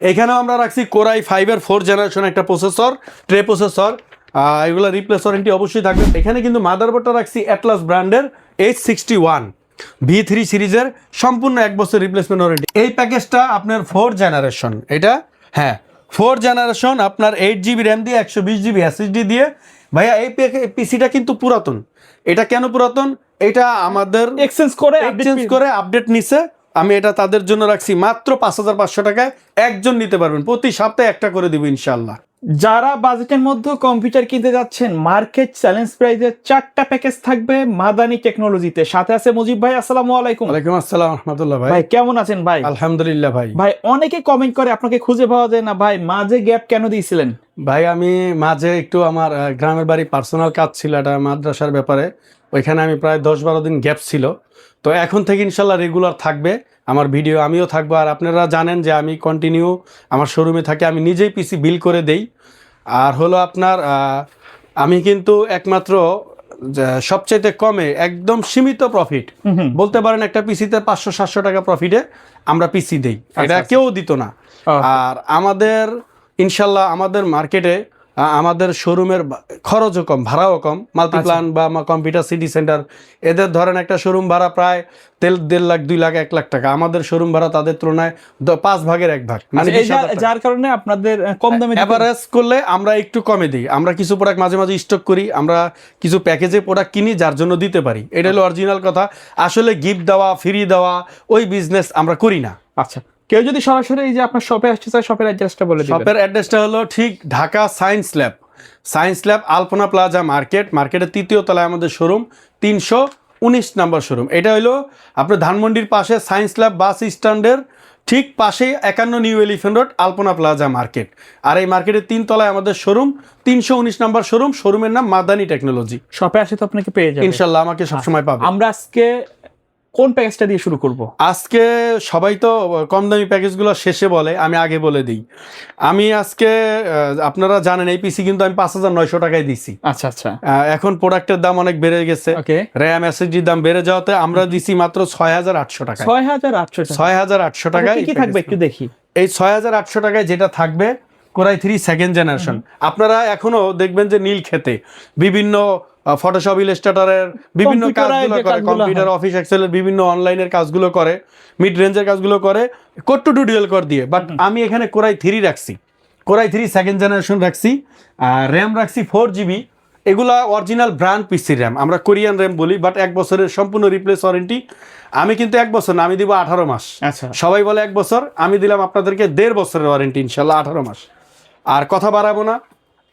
এখানেও আমরা রাখছি কোরাই 5-এর 4 জেনারেশন একটা প্রসেসর, ট্রে প্রসেসর। এগুলো রিপ্লেস ওয়ারেন্টি অবশ্যই থাকবে। এখানে কিন্তু মাদারবোর্ডটা রাখছি অ্যাটলাস ব্র্যান্ডের H61 V3 সিরিজের, সম্পূর্ণ 1 বছর রিপ্লেসমেন্ট ওয়ারেন্টি। এই প্যাকেজটা আপনার 4 জেনারেশন, এটা হ্যাঁ 4 জেনারেশন, আপনার 8 GB র্যাম দিয়ে 120 GB SSD দিয়ে। ভাইয়া এই পিসিটা কিন্তু পুরাতন। এটা কেন পুরাতন? এটা আমাদের এক্সচেঞ্জ করে আপডেট নিছে। আমি এটা তাদের জন্য রাখছি মাত্র 5500 টাকায়, একজন নিতে পারবেন, প্রতি সপ্তাহে একটা করে দিব ইনশাল্লাহ। যারা বাজেটের মধ্যে কম্পিউটার কিনতে যাচ্ছেন, মার্কেট চ্যালেঞ্জ প্রাইজে 4টা প্যাকেজ থাকবে মাদানি টেকনোলজিতে। সাথে আছে মুজিব ভাই, আসসালামু আলাইকুম। ওয়ালাইকুম আসসালাম রাহমাতুল্লাহ। ভাই কেমন আছেন ভাই? আলহামদুলিল্লাহ ভাই। ভাই অনেকে কমেন্ট করে আপনাকে খুঁজে পাওয়া যায় না, ভাই মাঝে গ্যাপ কেন দিয়েছিলেন? ভাই আমি মাঝে একটু আমার গ্রামের বাড়ি পার্সোনাল কাজ ছিল, এটা মাদ্রাসার ব্যাপারে, ওইখানে আমি প্রায় 10-12 দিন গ্যাপ ছিল। তো এখন থেকে ইনশাল্লাহ রেগুলার থাকবে আমার ভিডিও, আমিও থাকবো। আর আপনারা জানেন যে আমি কন্টিনিউ আমার শোরুমে থাকি, আমি নিজেই পিসি বিল করে দেই। আর হলো আপনার আমি কিন্তু একমাত্র সবচাইতে কমে একদম সীমিত প্রফিট বলতে পারেন, একটা পিসিতে 500-700 টাকা প্রফিটে আমরা পিসি দেই, এটা কেউ দিত না। আর আমাদের ইনশাল্লাহ আমাদের মার্কেটে আমাদের শোরুমের খরচও কম, ভাড়াও কম। মাল্টিপ্লান বা কম্পিউটার সিটি সেন্টার, এদের ধরেন একটা শোরুম ভাড়া প্রায় 1.5 লাখ 2 লাখ 1 লাখ টাকা, আমাদের শোরুম ভাড়া তাদের তুলনায় 5 ভাগের 1 ভাগ, মানে যার কারণে আপনাদের কম দামে এভারেজ করলে আমরা একটু কমে দিই। আমরা কিছু প্রোডাক্ট মাঝে মাঝে স্টক করি, আমরা কিছু প্যাকেজে প্রোডাক্ট কিনি যার জন্য দিতে পারি, এটা হলো অরিজিনাল কথা। আসলে গিফট দেওয়া, ফ্রি দেওয়া, ওই বিজনেস আমরা করি না। আচ্ছা, কেউ যদি সরাসরি এই যে আপনার শপে আসতে চায়, শপের অ্যাড্রেসটা বলে দিবেন। শপের অ্যাড্রেসটা হলো ঠিক ঢাকা সায়েন্স ল্যাব আলপনা প্লাজা মার্কেটের 3য় তলায় আমাদের শোরুম, 319 নম্বর শোরুম। এটা হলো আপনার ধানমন্ডির পাশে সায়েন্স ল্যাব বাস স্ট্যান্ডের ঠিক পাশেই 51 নিউ এলিফ্যান্ট রোড আলপনা প্লাজা মার্কেট। আর এই মার্কেটের 3 তলায় আমাদের শোরুম, 319 নম্বর শোরুম। শোরুমের নাম মাদানি টেকনোলজি। শপে আসে তো আপনাকে পেয়ে যাবেন ইনশাল্লাহ, আমাকে সবসময় পাবে। আমরা আজকে কোন প্যাকেজটা দিয়ে শুরু করব? আজকে সবাই তো কম দামি প্যাকেজগুলো শেষে বলে, আমি আগে বলে দিই। আমি আজকে আপনারা জানেন এই পিসি কিন্তু আমি 5900 টাকায় দিছি। আচ্ছা আচ্ছা, এখন প্রোডাক্টের দাম অনেক বেড়ে গেছে, র্যাম এসএসডির দাম বেড়ে যাওয়াতে আমরা দিছি মাত্র 6800 টাকা। 6800 টাকায় কি থাকবে একটু দেখি। এই 6800 টাকায় যেটা থাকবে কোরাই 3 সেকেন্ড জেনারেশন। আপনারা এখনো দেখবেন যে নীল খেতে বিভিন্ন ফটোশপ, ইলাস্ট্রেটরের বিভিন্ন কাজগুলো করে, কম্পিউটার অফিস এক্সেলের বিভিন্ন অনলাইনের কাজগুলো করে, মিড রেঞ্জের কাজগুলো করে, কোড টু ডুয়াল কোর দিয়ে। বাট আমি এখানে কোরাই 3 রাখছি, কোরাই 3 সেকেন্ড জেনারেশন রাখছি। আর র্যাম রাখছি 4 GB। এগুলা অরিজিনাল ব্র্যান্ড পিসি র্যাম, আমরা কোরিয়ান র্যাম বলি। বাট 1 বছরের সম্পূর্ণ রিপ্লেস ওয়ারেন্টি। আমি কিন্তু 1 বছর না, আমি দিব 18 মাস। আচ্ছা, সবাই বলে 1 বছর, আমি দিলাম আপনাদেরকে 1.5 বছরের ওয়ারেন্টি ইনশাল্লাহ, 18 মাস। আর কথা বাড়াবো না,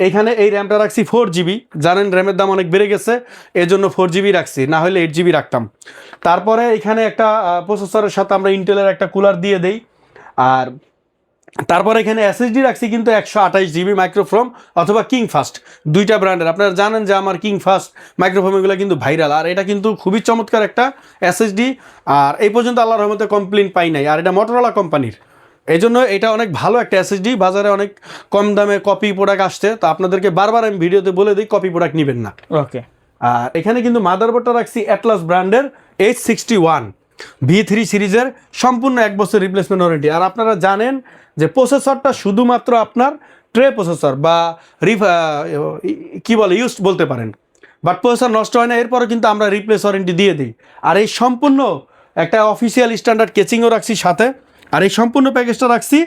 এইখানে এই র্যামটা রাখছি 4 GB। জানেন র্যামের দাম অনেক বেড়ে গেছে, এই জন্য 4 GB রাখছি, না হলে 8 GB রাখতাম। তারপরে এখানে একটা প্রসেসরের সাথে আমরা ইন্টেলের একটা কুলার দিয়ে দেই। আর তারপরে এখানে এসএসডি রাখছি কিন্তু 128 GB মাইক্রোফ্রোম অথবা কিং ফাস্ট, দুইটা ব্র্যান্ডের। আপনারা জানেন যে আমার কিং ফাস্ট মাইক্রোফ্রোম এগুলো কিন্তু ভাইরাল, আর এটা কিন্তু খুবই চমৎকার একটা এসএসডি। আর এই পর্যন্ত আল্লাহর রহমতে কমপ্লেন পাই নাই। আর এটা মোটরোলা কোম্পানির, এই জন্য এটা অনেক ভালো একটা এসএসডি। বাজারে অনেক কম দামে কপি প্রোডাক্ট আসছে, তো আপনাদেরকে বারবার আমি ভিডিওতে বলে দিই কপি প্রোডাক্ট নেবেন না। ওকে। আর এখানে কিন্তু মাদারবোর্ডটা রাখছি অ্যাটলাস ব্র্যান্ডের H61 V3 সিরিজের, সম্পূর্ণ 1 বছর রিপ্লেসমেন্ট ওয়ারেন্টি। আর আপনারা জানেন যে প্রসেসরটা শুধুমাত্র আপনার ট্রে প্রসেসর বা কি বলে ইউজড বলতে পারেন, বাট প্রসেসর নষ্ট হয় না, এরপরে কিন্তু আমরা রিপ্লেস ওয়ারেন্টি দিয়ে দিই। আর এই সম্পূর্ণ একটা অফিসিয়াল স্ট্যান্ডার্ড কেচিংও রাখছি সাথে। আর এই সম্পূর্ণ প্যাকেজটা রাখছি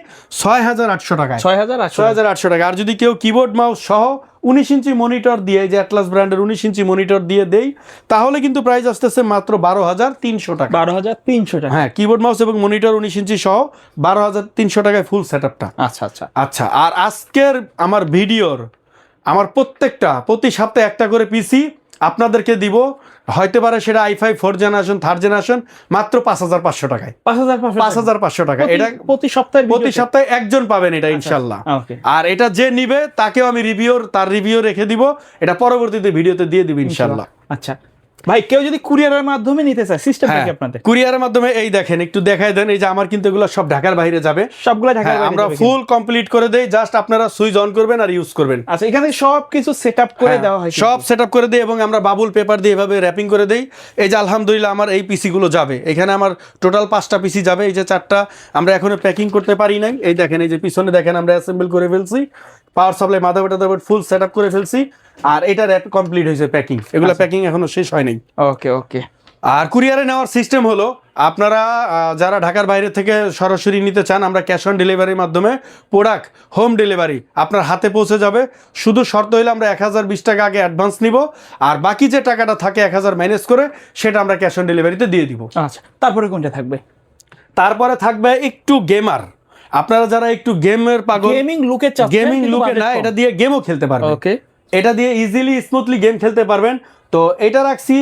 6800 টাকায়, 6800 টাকা। আর যদি কেউ কিবোর্ড মাউস সহ 19 ইঞ্চি মনিটর দিয়ে, যে অ্যাটলাস ব্র্যান্ডের 19 ইঞ্চি মনিটর দিয়ে দেই, তাহলে কিন্তু প্রাইস আসতেছে মাত্র 12300 টাকা। 12300 টাকা, হ্যাঁ, কিবোর্ড মাউস এবং মনিটর 19 ইঞ্চি সহ 12300 টাকায় ফুল সেটআপটা। আচ্ছা আচ্ছা আচ্ছা। আর আজকের আমার ভিডিওর প্রতি সপ্তাহে একটা করে পিসি আপনাদেরকে দিব, হয়তো পারে সেটা i5 4 জেনারেশন 3rd জেনারেশন, মাত্র 5500 টাকায়। 5500 টাকা। এটা প্রতি সপ্তাহে একজন পাবেন এটা ইনশাল্লাহ। আর এটা যে নিবে তাকেও আমি তার রিভিউ রেখে দিব, এটা পরবর্তীতে ভিডিওতে দিয়ে দিব ইনশাল্লাহ। আচ্ছা, ভাই কেউ যদি কুরিয়ারের মাধ্যমে নিতে চায় সিস্টেমটা কি আপনাদের? কুরিয়ারের মাধ্যমে এই দেখেন একটু দেখাই দেন, এই যে আমার কিন্তু এগুলো সব ঢাকার বাইরে যাবে, সবগুলো ঢাকার বাইরে আমরা যাবে কিন্তু? ফুল কমপ্লিট করে দেই, জাস্ট আপনারা সুইচ অন করবেন আর ইউজ করবেন। আচ্ছা, এখানে সবকিছু সেটআপ করে দেওয়া হয় সব সেটআপ করে দিই এবং আমরা বাবুল পেপার দিয়ে এভাবে র্যাপিং করে দেই। এই যে আলহামদুলিল্লাহ আমার এই পিসি গুলো যাবে, এখানে আমার টোটাল 5টা পিসি যাবে, এই যে 4টা আমরা এখনো প্যাকিং করতে পারি নাই। এই দেখেন, এই যে পিছনে দেখেন আমরা অ্যাসেম্বল করে ফেলছি, power supply motherboard full setup করে ফেলছি, আর এটা র্যাপ কমপ্লিট হয়েছে প্যাকিং, এগুলো প্যাকিং এখনো শেষ হয় নাই। ওকে ওকে। আর কুরিয়ারে নেওয়ার সিস্টেম হলো, আপনারা যারা ঢাকার বাইরে থেকে সরাসরি নিতে চান, আমরা ক্যাশ অন ডেলিভারির মাধ্যমে প্রোডাক্ট হোম ডেলিভারি আপনার হাতে পৌঁছে যাবে। শুধু শর্ত হলে আমরা 1020 টাকা আগে অ্যাডভান্স নিব, আর বাকি যে টাকাটা থাকে 1000 মাইনাস করে সেটা আমরা ক্যাশ অন ডেলিভারিতে দিয়ে দিব। আচ্ছা, তারপরে কোনটা থাকবে? তারপরে থাকবে একটু গেমার, আপনারা যারা একটু গেমের পাগল, গেমিং লুকে চাচ্ছেন, গেমিং লুকে না, এটা দিয়ে গেমও খেলতে পারবেন। ওকে, এটা দিয়ে ইজিলি স্মুথলি গেম খেলতে পারবেন। তো এটা রাখছি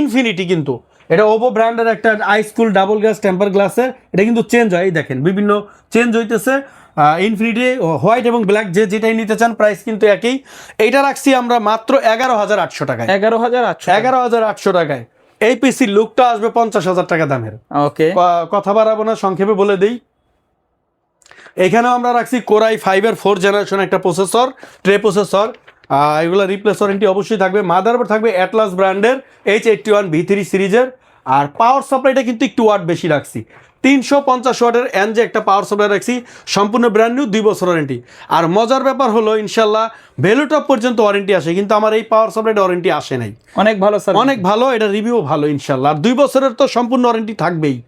ইনফিনিটি, কিন্তু এটা ওপো ব্র্যান্ডের একটা আইসকুল ডাবল গ্লাস টেম্পার গ্লাসের, এটা কিন্তু চেঞ্জ হয়, এই দেখেন বিভিন্ন চেঞ্জ হইতেছে। ইনফিনিটি হোয়াইট এবং ব্ল্যাক যেটাই নিতে চান প্রাইস কিন্তু একই। এইটা রাখছি আমরা মাত্র 11,800 টাকায়। 11,800। 11,800 টাকায় এই পিসির লুকটা আসবে 50,000 টাকা দামের। ওকে, কথা বাড়াবো না, সংক্ষেপে বলে দিই। এখানেও আমরা রাখছি কোরাই 5-এর 4th জেনারেশন একটা প্রসেসর, ট্রে প্রসেসর, এগুলো রিপ্লেস ওয়ারেন্টি অবশ্যই থাকবে। মাদারবোর্ড থাকবে অ্যাটলাস ব্র্যান্ডের H81V3 সিরিজের, আর পাওয়ার সাপ্লাইটা কিন্তু একটু ওয়াট বেশি রাখছি, 350 ওয়াটের এনজে একটা পাওয়ার সাপ্লাই রাখছি, সম্পূর্ণ ব্র্যান্ড নিউ, 2 বছর ওয়ারেন্টি। আর মজার ব্যাপার হলো ইনশাল্লাহ ভ্যালুটপ পর্যন্ত ওয়ারেন্টি আসে, কিন্তু আমার এই পাওয়ার সাপ্লাইটা ওয়ারেন্টি আসে নাই। অনেক ভালো স্যার, অনেক ভালো, এটা রিভিউ ভালো ইনশাল্লাহ, আর 2 বছরের তো সম্পূর্ণ ওয়ারেন্টি থাকবেই।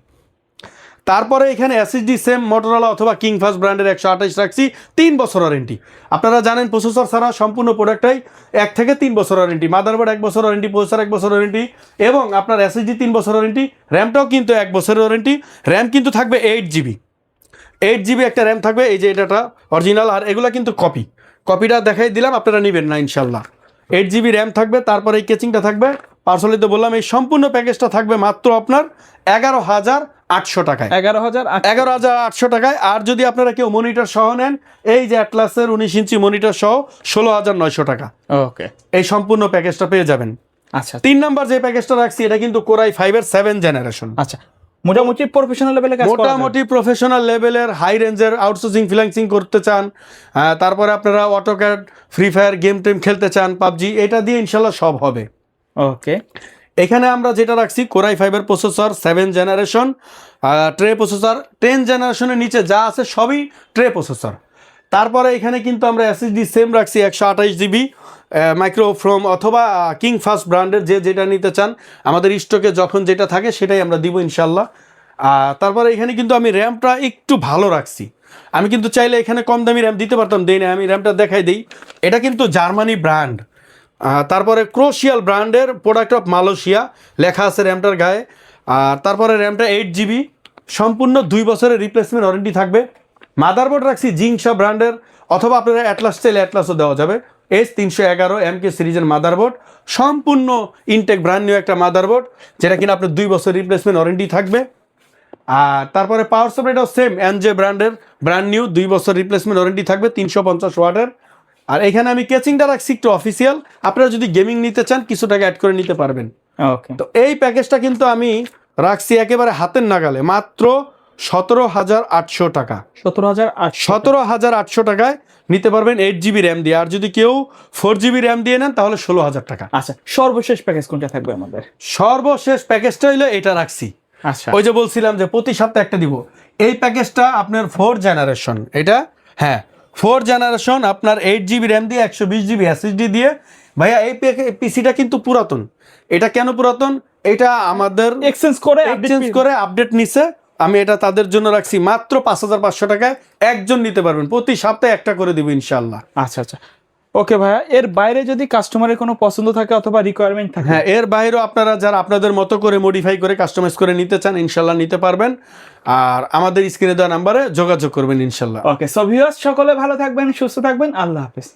তারপরে এখানে এসএসডি সেম মোটরোলা অথবা কিংফাস্ট ব্র্যান্ডের 128 রাখছি, 3 বছর ওয়ারেন্টি। আপনারা জানেন প্রসেসর ছাড়া সম্পূর্ণ প্রোডাক্টটাই 1 থেকে 3 বছর ওয়ারেন্টি, মাদারবোর্ড 1 বছর ওয়ারেন্টি, প্রসেসর 1 বছর ওয়ারেন্টি, এবং আপনার এসএসডি 3 বছর ওয়ারেন্টি, র্যামটাও কিন্তু 1 বছরের ওয়ারেন্টি। র্যাম কিন্তু থাকবে 8GB একটা র্যাম থাকবে, এই যে এটা অরিজিনাল, আর এগুলো কিন্তু কপিটা দেখাই দিলাম, আপনারা নেবেন না ইনশাল্লাহ। 8GB র্যাম থাকবে, তারপরে এই কেচিংটা থাকবে, পার্সোনালি তো বললাম। এই সম্পূর্ণ প্যাকেজটা থাকবে মাত্র আপনার 11,800 টাকায়। 11,800 টাকায়। আর যদি আপনারা কেউ মনিটর সহ নেন, এই যে অ্যাটলাসের 19 ইঞ্চি মনিটর সহ 16,900 টাকা, ওকে, এই সম্পূর্ণ প্যাকেজটা পেয়ে যাবেন। আচ্ছা, 3 নাম্বার যে প্যাকেজটা রাখছি, এটা কিন্তু কোরাই 5-এর 7th জেনারেশন। আচ্ছা, মোটামুটি প্রফেশনাল লেভেলে কাজ করা যায়। মোটামুটি প্রফেশনাল লেভেলের হাই রেঞ্জের আউটসোর্সিং ফ্রিল্যান্সিং করতে চান, তারপরে আপনারা অটোক্যাড, ফ্রি ফায়ার গেম টেম খেলতে চান, পাবজি, এটা দিয়ে ইনশাল্লাহ সব হবে। ওকে, এখানে আমরা যেটা রাখছি কোরাই 5-এর প্রসেসর 7th জেনারেশন, ট্রে প্রসেসর 10th জেনারেশনের নিচে যা আছে সবই ট্রে প্রসেসর। তারপরে এখানে কিন্তু আমরা এসএসডি সেম রাখছি 128GB মাইক্রো ফ্রম অথবা কিংফাস্ট ব্র্যান্ডের, যেটা নিতে চান আমাদের স্টকে যখন যেটা থাকে সেটাই আমরা দিব ইনশাল্লাহ। তারপরে এখানে কিন্তু আমি র্যামটা একটু ভালো রাখছি, আমি কিন্তু চাইলে এখানে কম দামি র্যাম দিতে পারতাম, দেই না, আমি র্যামটা দেখাই দিই। এটা কিন্তু জার্মানি ব্র্যান্ড, তারপরে ক্রোশিয়াল ব্র্যান্ডের প্রোডাক্ট অফ মালয়েশিয়া লেখা আছে র্যামটার গায়ে। আর তারপরে র্যামটা 8GB, সম্পূর্ণ 2 বছরের রিপ্লেসমেন্ট ওয়ারেন্টি থাকবে। মাদারবোর্ড রাখছি জিংশা ব্র্যান্ডের, অথবা আপনারা অ্যাটলাস চাইলে অ্যাটলাসও দেওয়া যাবে, H311 MK সিরিজের মাদারবোর্ড, সম্পূর্ণ ইনটেক ব্র্যান্ড নিউ একটা মাদারবোর্ড, যেটা কিনা আপনার 2 বছর রিপ্লেসমেন্ট ওয়ারেন্টি থাকবে। আর তারপরে পাওয়ার সাপ্লাইটাও সেম এনজে ব্র্যান্ডের, ব্র্যান্ড নিউ, 2 বছর রিপ্লেসমেন্ট ওয়ারেন্টি থাকবে, 350 ওয়াটের। আর এখানে আমি কেচিংটা রাখছি একটু অফিসিয়াল, আপনারা যদি গেমিং নিতে চান কিছু টাকা অ্যাড করে নিতে পারবেন। ওকে, তো এই প্যাকেজটা কিন্তু আমি রাখছি একেবারে হাতের নাগালে, মাত্র 17,800 টাকা। 17,800 টাকায় নিতে পারবেন 8GB র্যাম দিয়ে। আর যদি কেউ 4GB র্যাম দিয়ে নেন তাহলে 16,000 টাকা। আচ্ছা, সর্বশেষ প্যাকেজ কোনটা থাকবে আমাদের? সর্বশেষ প্যাকেজটা হইলো এটা রাখছি, আচ্ছা, ওই যে বলছিলাম যে প্রতি সপ্তাহে একটা দিব। এই প্যাকেজটা আপনার 4th জেনারেশন, এটা 4th জেনারেশন, আপনার 8GB র্যাম দিয়ে 120GB SSD দিয়ে। ভাইয়া এই পিসিটা কিন্তু পুরাতন। এটা কেন পুরাতন? এটা আমাদের এক্সচেঞ্জ করে আপডেট নিছে। আমি এটা তাদের জন্য রাখছি মাত্র 5,500 টাকায়, একজন নিতে পারবেন, প্রতি সপ্তাহে একটা করে দিব ইনশাল্লাহ। আচ্ছা আচ্ছা, ওকে ভাইয়া, এর বাইরে যদি কাস্টমারের কোনো পছন্দ থাকে অথবা রিকোয়ারমেন্ট থাকে, এর বাইরেও আপনারা যারা আপনাদের মতো করে মডিফাই করে কাস্টমাইজ করে নিতে চান ইনশাল্লাহ নিতে পারবেন। আর আমাদের স্ক্রিনে দেওয়া নাম্বারে যোগাযোগ করবেন ইনশাল্লাহ। ওকে, সো ভিউয়ার্স সকলে ভালো থাকবেন, সুস্থ থাকবেন, আল্লাহ হাফেজ।